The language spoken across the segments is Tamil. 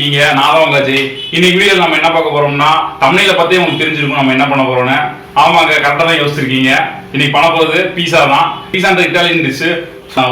இருக்கீங்க. நான் தான் உங்க அஜய். இன்னைக்கு வீடியோல நம்ம என்ன பார்க்க போறோம்னா, தம்ப்நெயில பார்த்தே உங்களுக்கு தெரிஞ்சிருக்கும் நம்ம என்ன பண்ண போறோம்னு. ஆமாங்க, கரெக்டா தான் யோசிச்சிருக்கீங்க. இன்னைக்கு பண்ண போறது பீஸா தான். பீஸான்ற இட்டாலியன் டிஷ்.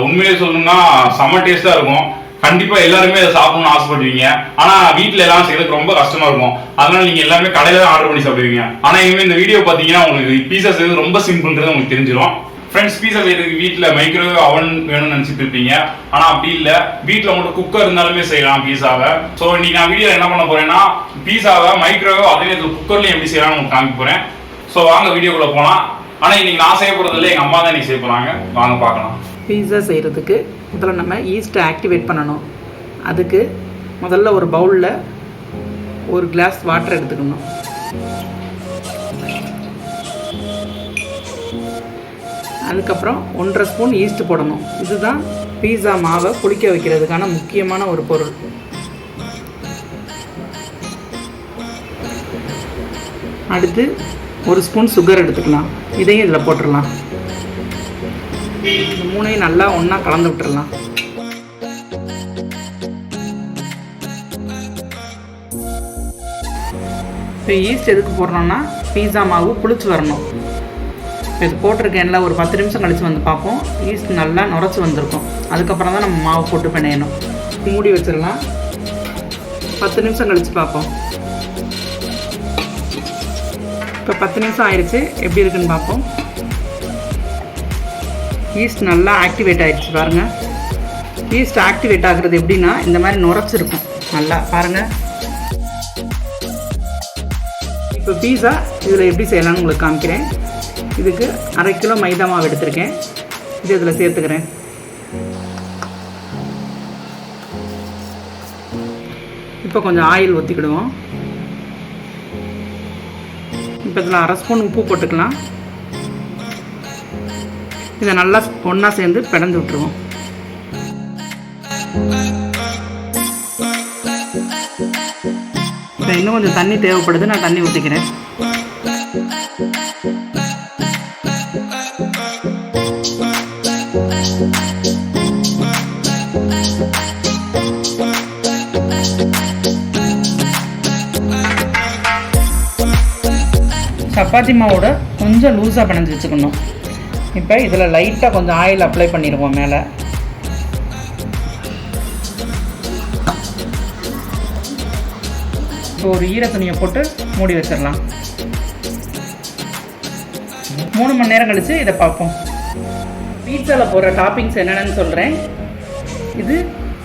உண்மையிலே சொல்லணும்னா செம்ம டேஸ்டா இருக்கும். கண்டிப்பா எல்லாருமே அதை சாப்பிடணும்னு ஆசைப்படுவீங்க. ஆனா வீட்டுல எல்லாம் செய்யறதுக்கு ரொம்ப கஷ்டமா இருக்கும். அதனால நீங்க எல்லாருமே கடையில தான் ஆர்டர் பண்ணி சாப்பிடுவீங்க. ஆனா இனிமே இந்த வீடியோ பாத்தீங்கன்னா உங்களுக்கு பீஸா செய்யறது ரொம்ப சிம்பிள்ன்றது உங்களுக்கு தெரிஞ்சிடும். ஃப்ரெண்ட்ஸ், பீஸா செய்யறதுக்கு வீட்டில் மைக்ரோவேவ் அவன் வேணும்னு நினச்சிட்டு இருப்பீங்க. ஆனால் அப்படி இல்லை, வீட்டில் உங்களுக்கு குக்கர் இருந்தாலுமே செய்யலாம் பீஸாவை. ஸோ இன்னைக்கு நான் வீடியோ என்ன பண்ண போறேன்னா, பீஸாவை மைக்ரோவேவ் அதே நேரத்தில் குக்கர்லையும் எப்படி செய்யலாம்னு உங்களுக்கு காமிக்க போறேன். ஸோ வாங்க வீடியோக்குள்ள போகலாம். ஆனால் இன்னைக்கு நான் செய்ய போகிறது இல்லை, எங்கள் அம்மா தான் இன்னைக்கு செய்ய போகிறாங்க. வாங்க பார்க்கலாம். பீஸா செய்கிறதுக்கு முதல்ல நம்ம ஈஸ்ட்டை ஆக்டிவேட் பண்ணணும். அதுக்கு முதல்ல ஒரு பவுலில் ஒரு கிளாஸ் வாட்டர் எடுத்துக்கணும். அதுக்கப்புறம் 1.5 ஸ்பூன் ஈஸ்ட் போடணும். இதுதான் பீஸா மாவை புளிக்க வைக்கிறதுக்கான முக்கியமான ஒரு பொருள். அடுத்து 1 ஸ்பூன் சுகர் எடுத்துக்கலாம். இதையும் இதில் போட்டுடலாம். இந்த மூணையும் நல்லா ஒன்றா கலந்து விட்டுடலாம். இப்போ ஈஸ்ட் எதுக்கு போடுறோம்னா, பீஸா மாவு புளிச்சு வரணும். இது போட்டிருக்கேன்ல, ஒரு 10 நிமிஷம் கழித்து வந்து பார்ப்போம். ஈஸ்ட் நல்லா நுரைச்சி வந்திருக்கும். அதுக்கப்புறம் தான் நம்ம மாவு போட்டு பிணையணும். மூடி வச்சிடலாம். 10 நிமிஷம் கழித்து பார்ப்போம். இப்போ 10 நிமிஷம் ஆயிடுச்சு. எப்படி இருக்குன்னு பார்ப்போம். ஈஸ்ட் நல்லா ஆக்டிவேட் ஆகிடுச்சு பாருங்கள். ஈஸ்ட் ஆக்டிவேட் ஆகுறது எப்படின்னா, இந்த மாதிரி நுரைச்சிருக்கும் நல்லா பாருங்கள். இப்போ பீஸா இதில் எப்படி செய்யலாம்னு உங்களுக்கு காமிக்கிறேன். இதுக்கு 1/2 கிலோ மைதா மாவு எடுத்திருக்கேன். இது இதில் சேர்த்துக்கிறேன். இப்போ கொஞ்சம் ஆயில் ஊற்றிக்கிடுவோம். இப்போ இதில் 1/2 ஸ்பூன் உப்பு போட்டுக்கலாம். இதை நல்லா ஒன்றா சேர்ந்து பிணைந்து விட்டுருவோம். இப்போ இன்னும் கொஞ்சம் தண்ணி தேவைப்படுது. நான் தண்ணி ஊற்றிக்கிறேன். சப்பாத்தி மாவோட கொஞ்சம் லூஸாக பிணைஞ்சு வச்சுக்கணும். இப்போ இதில் லைட்டாக கொஞ்சம் ஆயில் அப்ளை பண்ணிடுவோம் மேலே. இப்போ ஒரு ஈர துணியை போட்டு மூடி வச்சிடலாம். 3 மணி நேரம் கழித்து இதை பார்ப்போம். பீட்சாவில் போடுற டாப்பிங்ஸ் என்னென்னு சொல்கிறேன். இது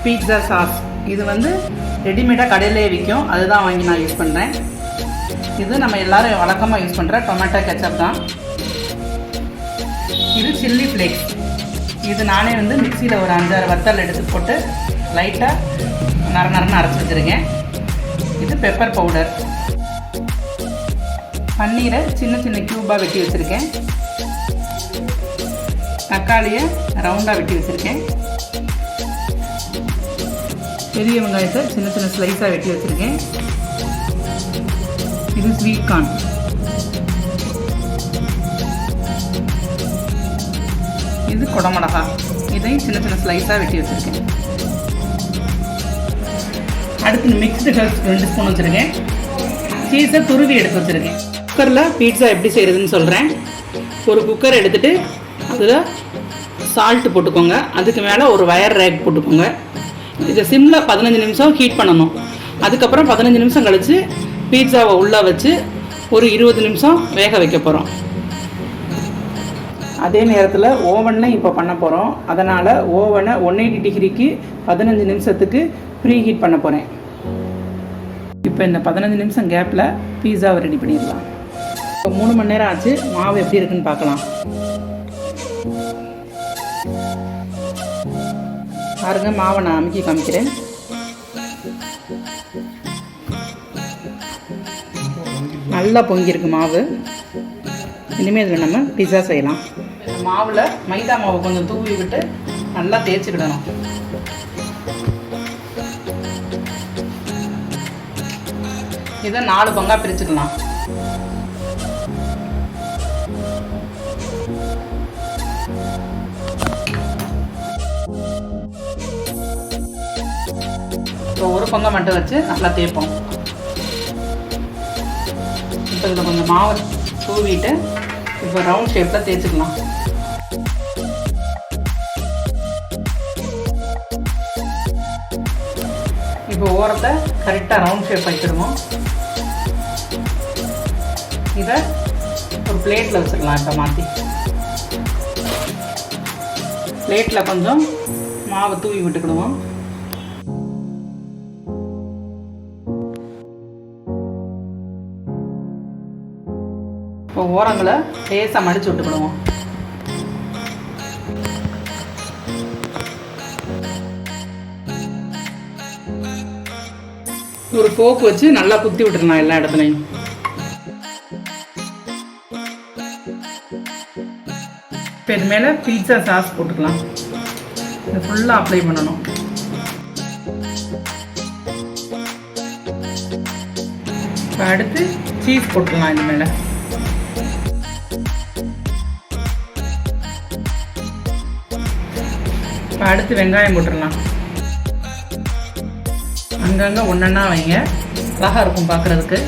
பீட்சா சாஸ். இது ரெடிமேடாக கடையிலே விற்கும். அதுதான் வாங்கி நான் யூஸ் பண்ணுறேன். இது நம்ம எல்லோரும் வழக்கமாக யூஸ் பண்ணுற டொமேட்டோ கெச்சப் தான். இது சில்லி ஃப்ளேக்ஸ். இது நானே மிக்சியில் ஒரு 5-6 வத்தல் எடுத்து போட்டு லைட்டாக நரநரன்னு அரைச்சி வச்சுருக்கேன். இது பெப்பர் பவுடர். பன்னீரை சின்ன சின்ன க்யூபாக வெட்டி வச்சுருக்கேன். தக்காளியை ரவுண்டாக வெட்டி வச்சுருக்கேன். பெரிய வெங்காயத்தை சின்ன சின்ன ஸ்லைஸாக வெட்டி வச்சுருக்கேன். இது ஸ்வீட் கார்ன். இது குடமிளகா. இதையும் சின்ன சின்ன ஸ்லைஸாக வெட்டி வச்சுருக்கேன். அடுத்து மிக்ஸ்டு ஹெர்ப்ஸ் 2 ஸ்பூன் வச்சுருக்கேன். சீஸை துருவி எடுத்து வச்சுருக்கேன். குக்கரில் பீட்சா எப்படி செய்கிறதுன்னு சொல்கிறேன். ஒரு குக்கர் எடுத்துகிட்டு அதில் சால்ட்டு போட்டுக்கோங்க. அதுக்கு மேலே ஒரு வயர் ரேக் போட்டுக்கோங்க. இதை சிம்மில் 15 நிமிஷம் ஹீட் பண்ணணும். அதுக்கப்புறம் 15 நிமிஷம் கழித்து பீட்சாவை உள்ளே வச்சு ஒரு 20 நிமிஷம் வேக வைக்க போகிறோம். அதே நேரத்தில் ஓவனில் இப்போ பண்ண போகிறோம். அதனால் ஓவனை 180 டிகிரிக்கு 15 நிமிஷத்துக்கு ப்ரீ ஹீட் பண்ண போகிறேன். இப்போ இந்த 15 நிமிஷம் கேப்பில் பீட்சாவை ரெடி பண்ணிடலாம். இப்போ 3 மணி நேரம் ஆச்சு. மாவு எப்படி இருக்குன்னு பார்க்கலாம். பாருங்க, மாவை நான் அமுக்கி காமிக்கிறேன். நல்லா பொங்கியிருக்கு மாவு. இனிமேல் இதில் நம்ம பிஸா செய்யலாம். மாவில் மைதா மாவு கொஞ்சம் தூவி விட்டு நல்லா தேய்ச்சிக்கிடணும். இதை 4 பங்காக பிரிச்சுக்கலாம். இப்போ ஒரு பங்கம் மட்டும் வச்சு நல்லா தேய்ப்போம். இப்போ இதில் கொஞ்சம் மாவை தூவிட்டு இப்போ ரவுண்ட் ஷேப்பில் தேய்ச்சிக்கலாம். இப்போ ஓரத்தை கரெக்டாக ரவுண்ட் ஷேப் வச்சுடுவோம். இதை ஒரு பிளேட்டில் வச்சிடலாம். இப்போ மாற்றி பிளேட்டில் கொஞ்சம் மாவை தூவி விட்டுக்கிடுவோம். இப்போ ஓரங்களை லேசாக மடித்து விட்டுக்கிடுவோம். ஒரு ஃபோக் வச்சு நல்லா குத்தி விட்டுருலாம் எல்லா இடத்துலையும். இப்போ இது மேலே பீட்சா சாஸ் போட்டுக்கலாம். இதை ஃபுல்லாக அப்ளை பண்ணணும். இப்போ அடுத்து சீஸ் போட்டுக்கலாம் இது மேலே. இப்போ அடுத்து வெங்காயம் போட்டுடலாம். அங்கங்கே ஒன்றா வைங்க, அழகாக இருக்கும் பார்க்குறதுக்கு.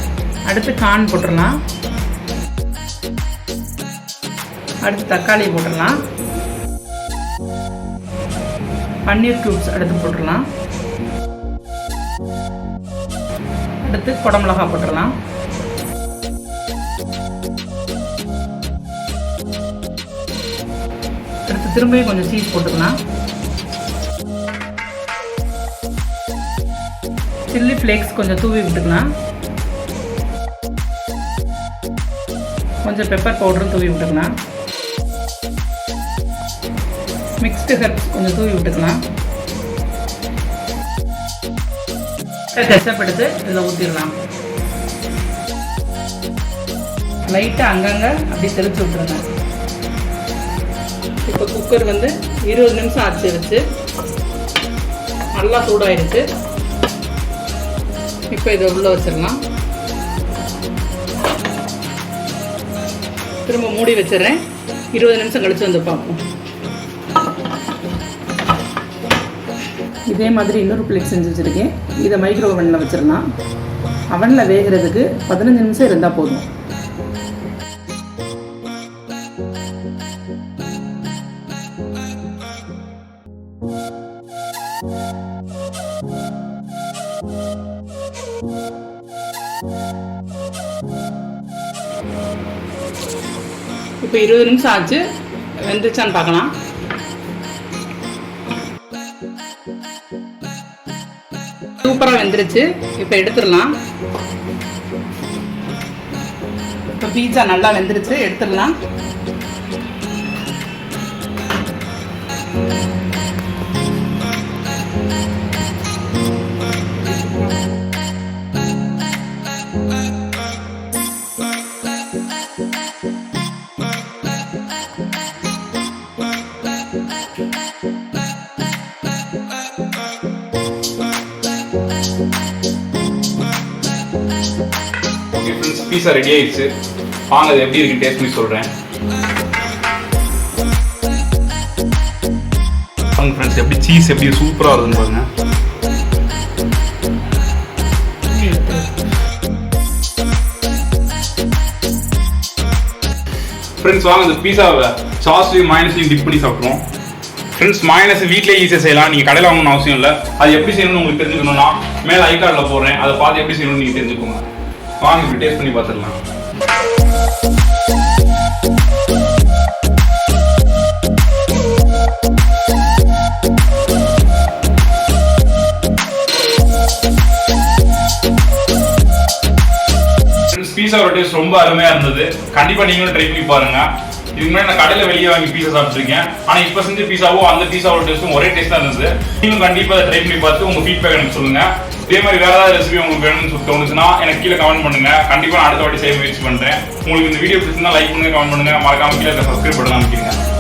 அடுத்து கார்ன் போட்டுடலாம். அடுத்து தக்காளி போட்டுடலாம். பன்னீர் க்யூப்ஸ் அடுத்து போட்டுடலாம். அடுத்து குடமிளகா போட்டுடலாம். அடுத்து திரும்பியும் கொஞ்சம் சீஸ் போட்டுக்கலாம். சில்லி ஃப்ளேக்ஸ் கொஞ்சம் தூவி விட்டுக்கலாம். கொஞ்சம் பெப்பர் பவுடரும் தூவி விட்டுக்கலாம். மிக்ஸ்டு ஹெர்ப்ஸ் கொஞ்சம் தூவி விட்டுக்கலாம். கெச்சப் எடுத்து இதில் ஊற்றிடலாம். லைட்டாக அங்கங்கே அப்படி தெளித்து விட்டுருங்க. இப்போ குக்கர் வந்து 20 நிமிஷம் ஆச்சு வச்சு நல்லா சூடாகிடுச்சு. இப்போ இதை உள்ளே வச்சிடலாம். திரும்ப மூடி வச்சிடுறேன். 20 நிமிஷம் கழிச்சு வந்து பார்ப்போம். இதே மாதிரி இன்னொரு பிளேட் செஞ்சு வச்சுருக்கேன். இதை மைக்ரோ ஓவனில் வச்சிடலாம். அவனில் வேகிறதுக்கு 15 நிமிஷம் இருந்தால் போதும். இப்போ 20 நிமிஷம் ஆச்சு. வெந்துச்சான்னு பார்க்கலாம். சூப்பராக வெந்துருச்சு. இப்போ எடுத்துடலாம். இப்போ பீட்சா நல்லா வெந்துருச்சு, எடுத்துடலாம். பீஸா ரெடி ஆயிடுச்சு. வாங்க அது எப்படி இருக்கு டேஸ்ட் பண்ணி சொல்றேன். ஃப்ரெண்ட்ஸ் எப்படி சீஸ் எப்படி சூப்பரா இருக்குன்னு பாருங்க. ஃப்ரெண்ட்ஸ் வாங்க இந்த பீஸாவை சாஸ்லையும் மைனஸ்லையும் டிப் பண்ணி சாப்பிடுவோம். ஃப்ரெண்ட்ஸ் மைனஸ் வீட்டிலே ஈஸியாக செய்யலாம். நீங்கள் கடையில் வாங்கணும்னு அவசியம் இல்லை. அது எப்படி செய்யணும்னு உங்களுக்கு தெரிஞ்சுக்கணும்னா மேலே ஐகார்டில் போடுறேன். அதை பார்த்து எப்படி செய்யணும்னு நீங்கள் தெரிஞ்சுக்கோங்க. வாங்க இப்படி டேஸ்ட் பண்ணி பார்த்துடலாம். பீஸாவோட டேஸ்ட் ரொம்ப அருமையா இருந்தது. கண்டிப்பா நீங்களும் ட்ரை பண்ணி பாருங்க. இதுக்கு முன்னாடி நான் கடையில் வெளியே வாங்கி பீஸா சாப்பிட்டுருக்கேன். ஆனால் இப்போ செஞ்ச பீஸாவும் அந்த பீஸாவோட டேஸ்ட்டும் ஒரே டேஸ்ட் தான் இருந்தது. நீங்களும் கண்டிப்பாக அதை ட்ரை பண்ணி பார்த்து உங்கள் ஃபீட்பேக் எனக்கு சொல்லுங்க. இதே மாதிரி வேற ஏதாவது ரெசிபி உங்களுக்கு வேணும்னு தோணுச்சுன்னா எனக்கு கீழே கமெண்ட் பண்ணுங்க. கண்டிப்பாக நான் அடுத்த வாட்டி செய்ய முயற்சி பண்ணுறேன். உங்களுக்கு இந்த வீடியோ பிடிச்சிருந்தா லைக் பண்ணுங்க, கமெண்ட் பண்ணுங்க, மறக்காம கீழே சப்ஸ்கிரைப் பண்ண அமைக்கிறேன்.